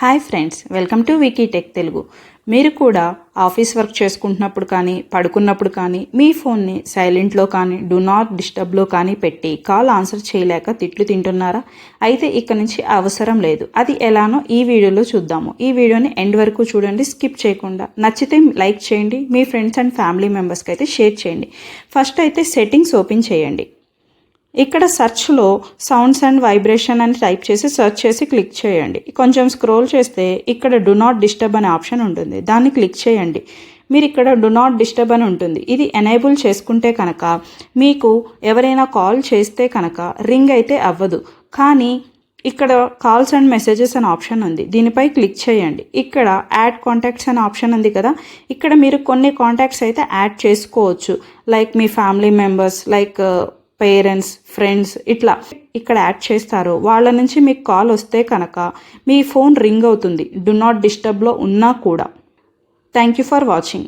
Hi friends, welcome to Viki tech Telugu. మీరు కూడా office work చేసుకుంటున్నప్పుడు కానీ పడుకున్నప్పుడు కానీ మీ ఫోన్ని సైలెంట్లో కానీ డూ నాట్ డిస్టర్బ్లో కానీ పెట్టి కాల్ ఆన్సర్ చేయలేక తిట్లు తింటున్నారా? అయితే ఇక్కడ నుంచి అవసరం లేదు. అది ఎలానో ఈ వీడియోలో చూద్దాము. ఈ వీడియోని ఎండ్ వరకు చూడండి, స్కిప్ చేయకుండా. నచ్చితే లైక్ చేయండి, మీ ఫ్రెండ్స్ అండ్ ఫ్యామిలీ మెంబర్స్కి అయితే షేర్ చేయండి. ఫస్ట్ అయితే సెట్టింగ్స్ ఓపెన్ చేయండి. ఇక్కడ సెర్చ్లో సౌండ్స్ అండ్ వైబ్రేషన్ అని టైప్ చేసి సెర్చ్ చేసి క్లిక్ చేయండి. కొంచెం స్క్రోల్ చేస్తే ఇక్కడ డు నాట్ డిస్టర్బ్ అనే ఆప్షన్ ఉంటుంది, దాన్ని క్లిక్ చేయండి. మీరు ఇక్కడ డు నాట్ డిస్టర్బ్ అని ఉంటుంది, ఇది ఎనేబుల్ చేసుకుంటే కనుక మీకు ఎవరైనా కాల్ చేస్తే కనుక రింగ్ అయితే అవ్వదు. కానీ ఇక్కడ కాల్స్ అండ్ మెసేజెస్ అనే ఆప్షన్ ఉంది, దీనిపై క్లిక్ చేయండి. ఇక్కడ యాడ్ కాంటాక్ట్స్ అనే ఆప్షన్ ఉంది కదా, ఇక్కడ మీరు కొన్ని కాంటాక్ట్స్ అయితే యాడ్ చేసుకోవచ్చు. లైక్ మీ family members, like parents, friends, ఇట్లా ఇక్కడ యాడ్ చేస్తారు. వాళ్ళ నుంచి మీకు కాల్ వస్తే కనుక మీ ఫోన్ రింగ్ అవుతుంది, డు నాట్ డిస్టర్బ్లో ఉన్నా కూడా. Thank you for watching.